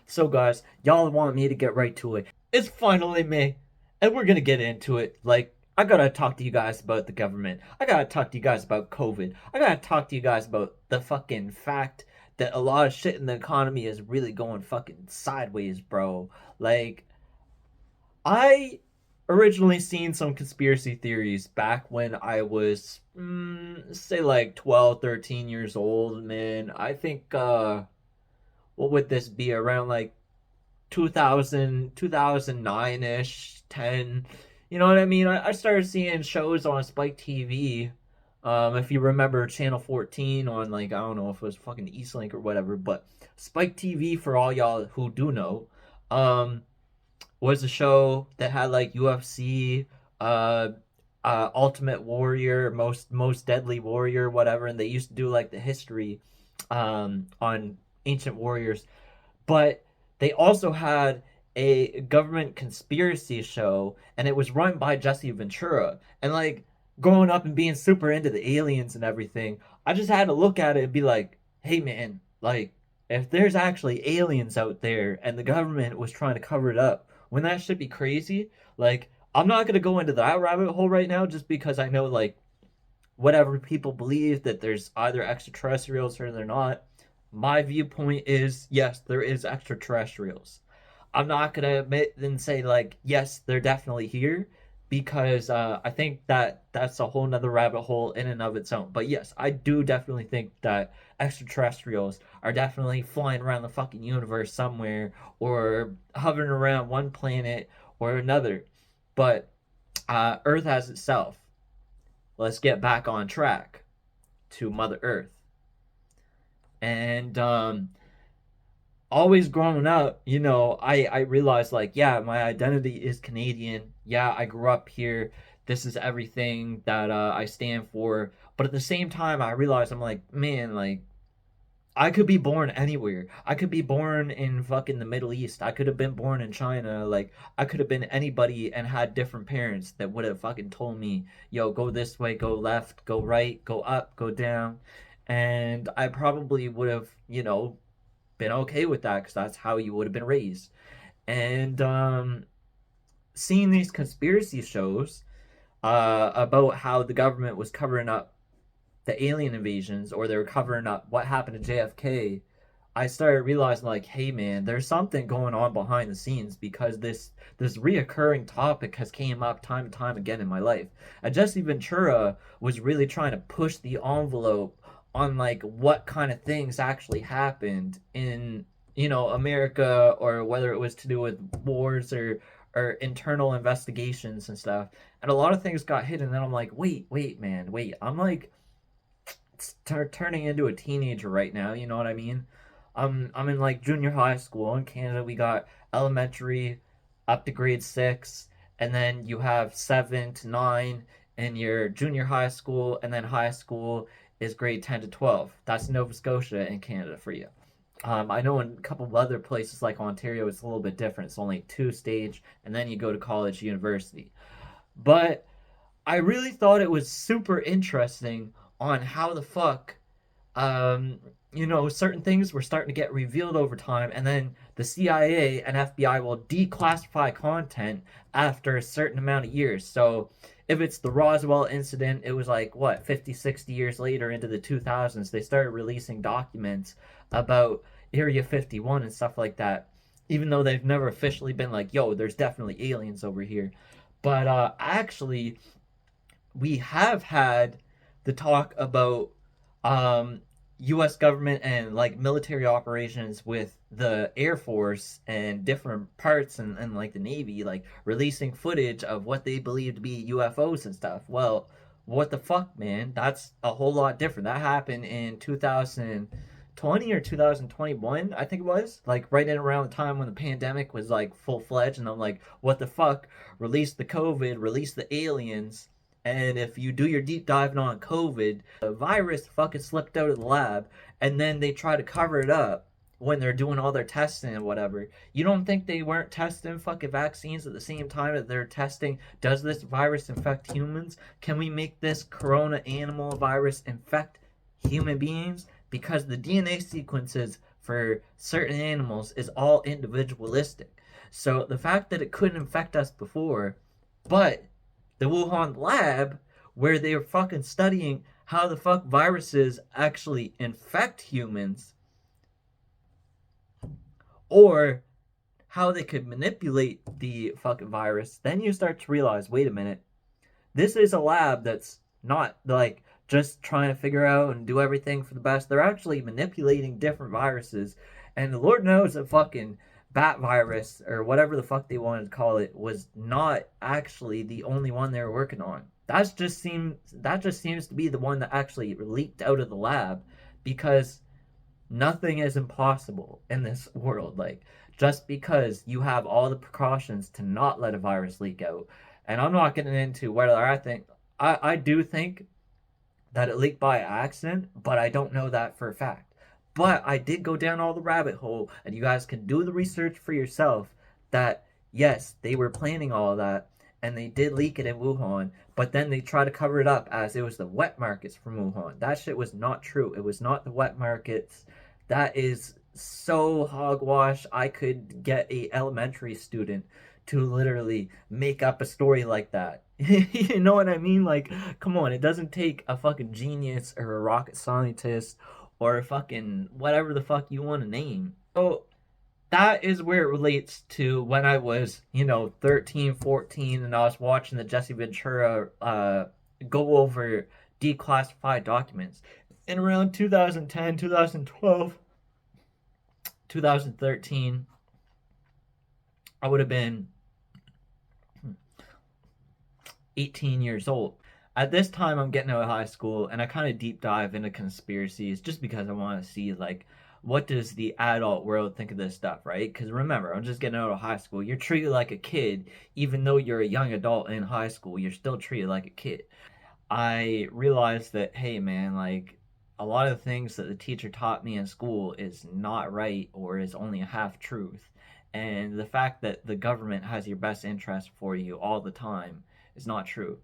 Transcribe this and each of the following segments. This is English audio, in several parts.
So guys, y'all want me to get right to it. It's finally May, and we're gonna get into it. Like, I gotta talk to you guys about the government. I gotta talk to you guys about COVID. I gotta talk to you guys about the fucking fact that a lot of shit in the economy is really going fucking sideways, bro. Like, I originally seen some conspiracy theories back when I was, say like 12, 13 years old, man. I think, what would this be, around like 2000, 2009-ish, 10. You know what I mean? I started seeing shows on Spike TV. If you remember Channel 14 on, like, I don't know if it was fucking Eastlink or whatever, but Spike TV, for all y'all who do know, um, was a show that had like UFC, uh, Ultimate Warrior, most deadly warrior, whatever, and they used to do like the history, on ancient warriors. But they also had a government conspiracy show, and it was run by Jesse Ventura. And like, growing up and being super into the aliens and everything, I just had to look at it and be like, hey man, like, if there's actually aliens out there and the government was trying to cover it up, wouldn't that shit be crazy? Like, I'm not gonna go into that rabbit hole right now just because I know, like, whatever people believe that there's either extraterrestrials or they're not. My viewpoint is yes, there is extraterrestrials. I'm not gonna admit and say like yes, they're definitely here, because I think that that's a whole nother rabbit hole in and of its own. But yes, I do definitely think that extraterrestrials are definitely flying around the fucking universe somewhere, or hovering around one planet or another. But Earth as itself, let's get back on track to Mother Earth. And always growing up, I realized, like, yeah, my identity is Canadian. Yeah, I grew up here. This is everything that I stand for. But at the same time, I realized, I'm like, man, like, I could be born anywhere. I could be born in fucking the Middle East. I could have been born in China. Like, I could have been anybody and had different parents that would have fucking told me, yo, go this way, go left, go right, go up, go down. And I probably would have, been okay with that, because that's how you would have been raised. And seeing these conspiracy shows about how the government was covering up the alien invasions, or they were covering up what happened to JFK, I started realizing, like, hey man, there's something going on behind the scenes, because this reoccurring topic has came up time and time again in my life. And Jesse Ventura was really trying to push the envelope on like what kind of things actually happened in, America, or whether it was to do with wars, or internal investigations and stuff. And a lot of things got hidden, and then I'm like, wait, man, wait. I'm like turning into a teenager right now. You know what I mean? I'm in like junior high school in Canada. We got elementary up to grade 6, and then you have 7 to 9 in your junior high school, and then high school is grade 10 to 12. That's Nova Scotia in Canada for you. I know in a couple of other places like Ontario, it's a little bit different. It's only 2 stage, and then you go to college, university. But I really thought it was super interesting on how the fuck, certain things were starting to get revealed over time, and then the CIA and FBI will declassify content after a certain amount of years. So if it's the Roswell incident, it was like, what, 50, 60 years later into the 2000s, they started releasing documents about Area 51 and stuff like that, even though they've never officially been like, yo, there's definitely aliens over here. But actually, we have had the talk about um, U.S. government and like military operations with the Air Force and different parts, and like the Navy, like releasing footage of what they believe to be UFOs and stuff. Well, what the fuck, man? That's a whole lot different. That happened in 2020 or 2021, I think it was. Like right in around the time when the pandemic was like full fledged, and I'm like, what the fuck? Release the COVID, release the aliens, and if you do your deep diving on COVID, the virus fucking slipped out of the lab, and then they try to cover it up when they're doing all their testing and whatever. You don't think they weren't testing fucking vaccines at the same time that they're testing, does this virus infect humans? Can we make this corona animal virus infect human beings? Because the DNA sequences for certain animals is all individualistic. So the fact that it couldn't infect us before, but the Wuhan lab, where they were fucking studying how the fuck viruses actually infect humans, or how they could manipulate the fucking virus, then you start to realize, wait a minute, this is a lab that's not like just trying to figure out and do everything for the best. They're actually manipulating different viruses. And the Lord knows that fucking bat virus or whatever the fuck they wanted to call it was not actually the only one they were working on. That just seems to be the one that actually leaked out of the lab, because nothing is impossible in this world. Like, just because you have all the precautions to not let a virus leak out. And I'm not getting into whether I do think that it leaked by accident, but I don't know that for a fact. But I did go down all the rabbit hole, and you guys can do the research for yourself, that yes, they were planning all of that, and they did leak it in Wuhan, but then they try to cover it up as it was the wet markets from Wuhan. That shit was not true. It was not the wet markets. That is so hogwash. I could get a elementary student to literally make up a story like that. You know what I mean? Like, come on, it doesn't take a fucking genius or a rocket scientist or a fucking whatever the fuck you want to name. So that is where it relates to when I was, 13, 14, and I was watching the Jesse Ventura go over declassified documents. In around 2010, 2012, 2013, I would have been 18 years old. At this time, I'm getting out of high school, and I kind of deep dive into conspiracies just because I want to see, like, what does the adult world think of this stuff, right? Because remember, I'm just getting out of high school. You're treated like a kid, even though you're a young adult in high school. You're still treated like a kid. I realized that, hey, man, like, a lot of the things that the teacher taught me in school is not right or is only a half truth. And the fact that the government has your best interest for you all the time is not true.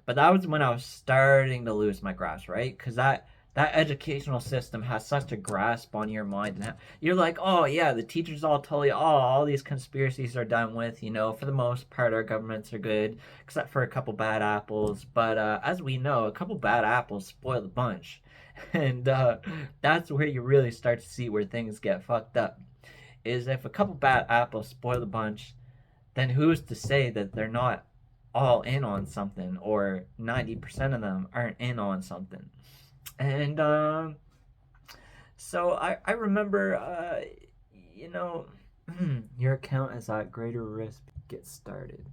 But that was when I was starting to lose my grasp, right? Because that educational system has such a grasp on your mind, and you're like, oh yeah, the teachers all tell you, oh, all these conspiracies are done with. For the most part, our governments are good, except for a couple bad apples. But as we know, a couple bad apples spoil the bunch, and that's where you really start to see where things get fucked up. Is if a couple bad apples spoil the bunch, then who's to say that they're not all in on something, or 90% of them aren't in on something? And so I remember, you know, your account is at greater risk. Get started.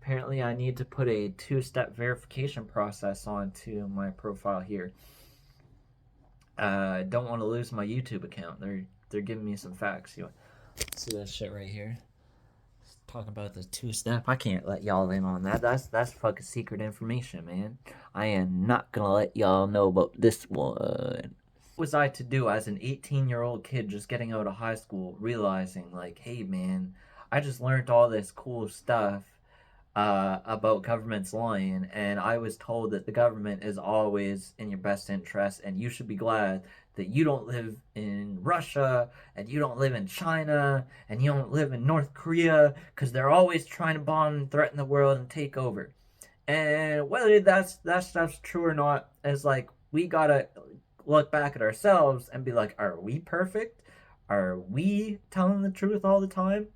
Apparently, I need to put a two-step verification process onto my profile here. I don't want to lose my YouTube account. They're giving me some facts. You see that shit right here? Talking about the two-step. I can't let y'all in on that. That's fucking secret information, man. I am not gonna let y'all know about this one. What was I to do as an 18-year-old kid just getting out of high school, realizing like, hey man, I just learned all this cool stuff about governments lying, and I was told that the government is always in your best interest, and you should be glad that you don't live in Russia, and you don't live in China, and you don't live in North Korea, because they're always trying to bomb and threaten the world and take over. And whether that stuff's true or not, is like, we gotta look back at ourselves and be like, are we perfect? Are we telling the truth all the time?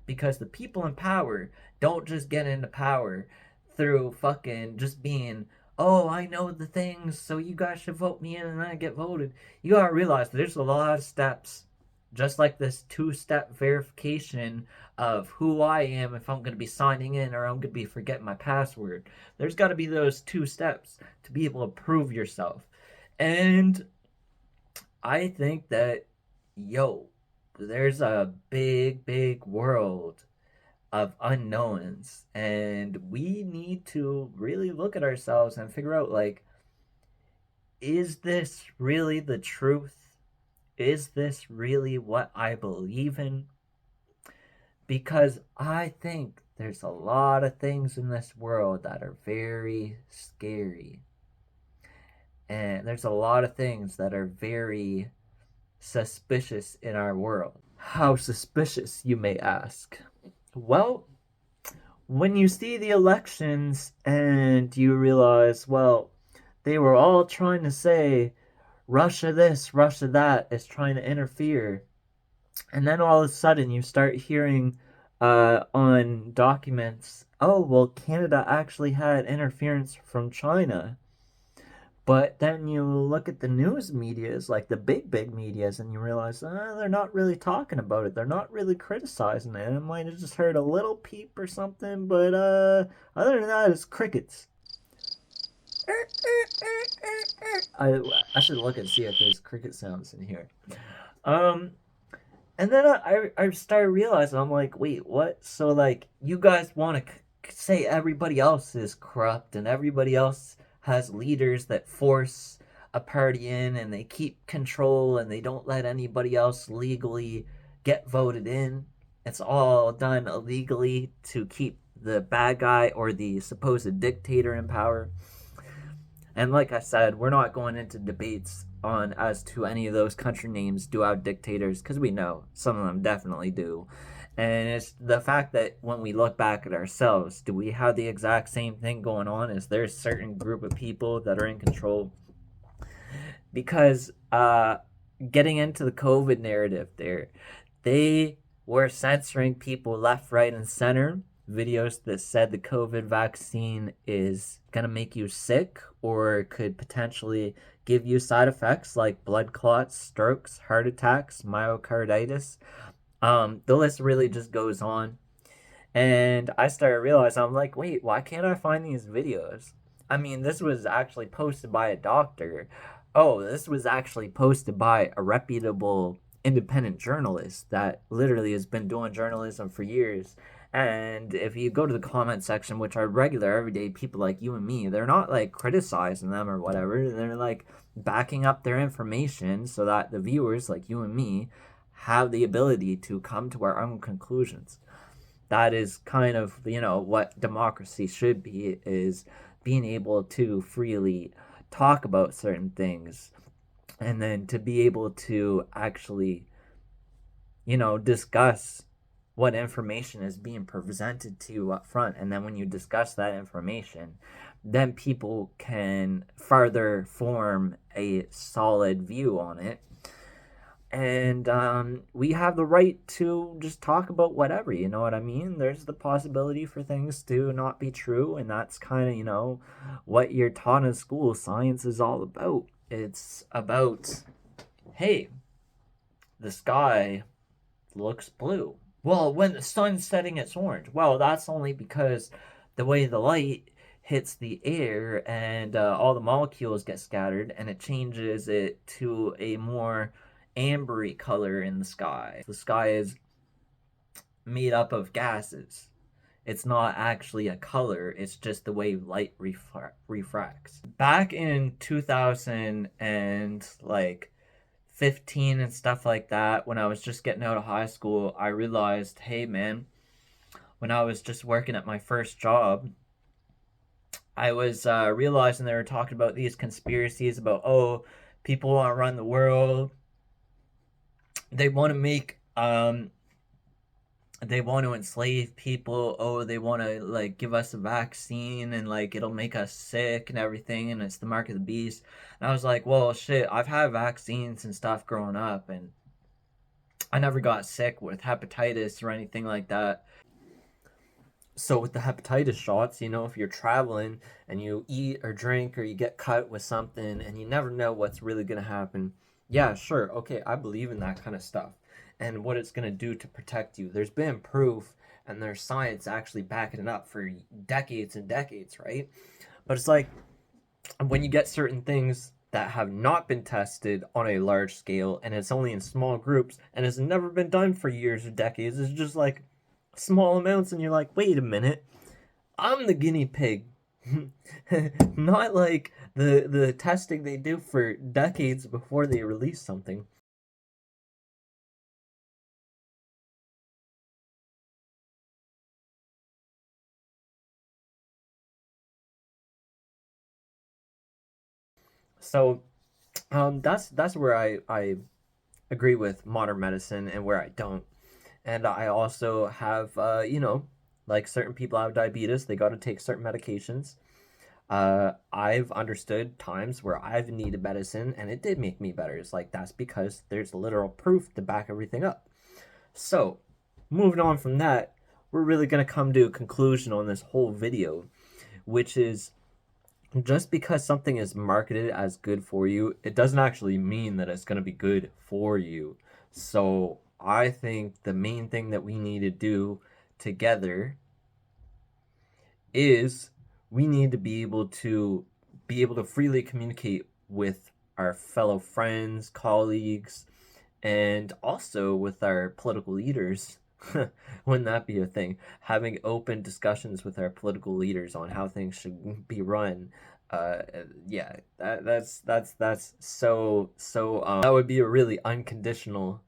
Because the people in power don't just get into power through fucking just being, oh, I know the things, so you guys should vote me in and I get voted. You gotta realize that there's a lot of steps, just like this two-step verification of who I am if I'm gonna be signing in or I'm gonna be forgetting my password. There's gotta be those two steps to be able to prove yourself. And I think that, yo, there's a big, big world of unknowns, and we need to really look at ourselves and figure out, like, is this really the truth? Is this really what I believe in? Because I think there's a lot of things in this world that are very scary. And there's a lot of things that are very suspicious in our world. How suspicious, you may ask? Well, when you see the elections and you realize, well, they were all trying to say Russia this, Russia that is trying to interfere. And then all of a sudden you start hearing on documents, oh, well, Canada actually had interference from China. But then you look at the news medias, like the big medias, and you realize they're not really talking about it. They're not really criticizing it. I might have just heard a little peep or something, but other than that, it's crickets. I, I should look and see if there's cricket sounds in here. Um, And then I started realizing, I'm like, wait, what? So, like, you guys want to say everybody else is corrupt and everybody else has leaders that force a party in and they keep control and they don't let anybody else legally get voted in. It's all done illegally to keep the bad guy or the supposed dictator in power. And like I said, we're not going into debates on as to any of those country names do have dictators because we know some of them definitely do. And it's the fact that when we look back at ourselves, do we have the exact same thing going on? Is there a certain group of people that are in control? Because getting into the COVID narrative there, they were censoring people left, right, and center. Videos that said the COVID vaccine is going to make you sick or could potentially give you side effects like blood clots, strokes, heart attacks, myocarditis. The list really just goes on. And I started realizing, I'm like, wait, why can't I find these videos? I mean, this was actually posted by a doctor. Oh, this was actually posted by a reputable independent journalist that literally has been doing journalism for years. And if you go to the comment section, which are regular everyday people like you and me, they're not like criticizing them or whatever. They're like backing up their information so that the viewers like you and me have the ability to come to our own conclusions. That is kind of, what democracy should be, is being able to freely talk about certain things and then to be able to actually, discuss what information is being presented to you up front. And then when you discuss that information, then people can further form a solid view on it. And we have the right to just talk about whatever, you know what I mean? There's the possibility for things to not be true, and that's kind of, what you're taught in school. Science is all about. It's about, hey, the sky looks blue. Well, when the sun's setting, it's orange. Well, that's only because the way the light hits the air and all the molecules get scattered and it changes it to a more ambery color in the sky. The sky is made up of gases. It's not actually a color, it's just the way light refracts. Back in 2000 and like 15 and stuff like that, when I was just getting out of high school, I realized, hey man, when I was just working at my first job, I was realizing they were talking about these conspiracies about, oh, people want to run the world. They want to make they want to enslave people. Oh, they want to like give us a vaccine and like it'll make us sick and everything, and it's the mark of the beast. And I was like, well, shit, I've had vaccines and stuff growing up, and I never got sick with hepatitis or anything like that. So with the hepatitis shots, if you're traveling and you eat or drink or you get cut with something and you never know what's really going to happen. Yeah, sure. Okay, I believe in that kind of stuff and what it's going to do to protect you. There's been proof and there's science actually backing it up for decades and decades, right? But it's like when you get certain things that have not been tested on a large scale and it's only in small groups and it's never been done for years or decades, it's just like small amounts and you're like, wait a minute, I'm the guinea pig. Not like the testing they do for decades before they release something. So that's where I agree with modern medicine and where I don't. And I also have, like certain people have diabetes, they got to take certain medications. I've understood times where I've needed medicine and it did make me better. It's like that's because there's literal proof to back everything up. So, moving on from that, we're really going to come to a conclusion on this whole video, which is just because something is marketed as good for you, it doesn't actually mean that it's going to be good for you. So, I think the main thing that we need to do together is we need to be able to freely communicate with our fellow friends, colleagues, and also with our political leaders. Wouldn't that be a thing? Having open discussions with our political leaders on how things should be run. Uh, yeah, that's that would be a really unconditional,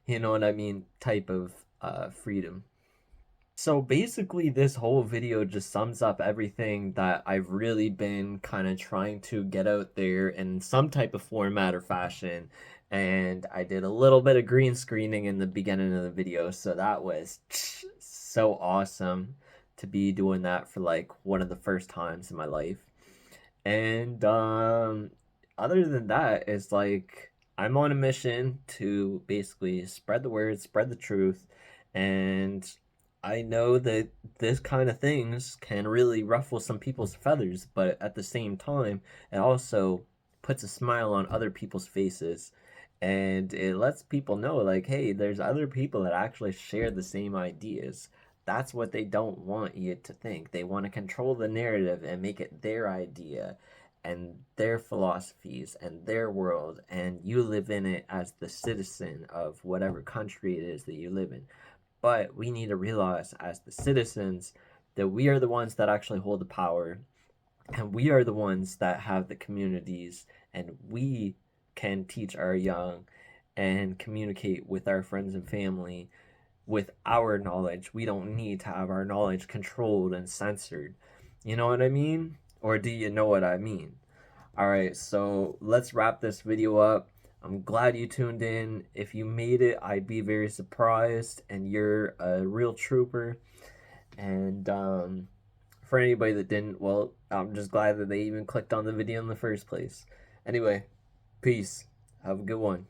you know what I mean, type of freedom. So basically, this whole video just sums up everything that I've really been kind of trying to get out there in some type of format or fashion. And I did a little bit of green screening in the beginning of the video, so that was so awesome to be doing that for like one of the first times in my life. And other than that, it's like I'm on a mission to basically spread the word, spread the truth, and I know that this kind of things can really ruffle some people's feathers, but at the same time, it also puts a smile on other people's faces. And it lets people know, like, hey, there's other people that actually share the same ideas. That's what they don't want you to think. They want to control the narrative and make it their idea and their philosophies and their world, and you live in it as the citizen of whatever country it is that you live in. But we need to realize, as the citizens, that we are the ones that actually hold the power, and we are the ones that have the communities, and we can teach our young and communicate with our friends and family with our knowledge. We don't need to have our knowledge controlled and censored. You know what I mean? Or do you know what I mean? All right, so let's wrap this video up. I'm glad you tuned in. If you made it, I'd be very surprised, and you're a real trooper. And for anybody that didn't, well, I'm just glad that they even clicked on the video in the first place. Anyway, peace. Have a good one.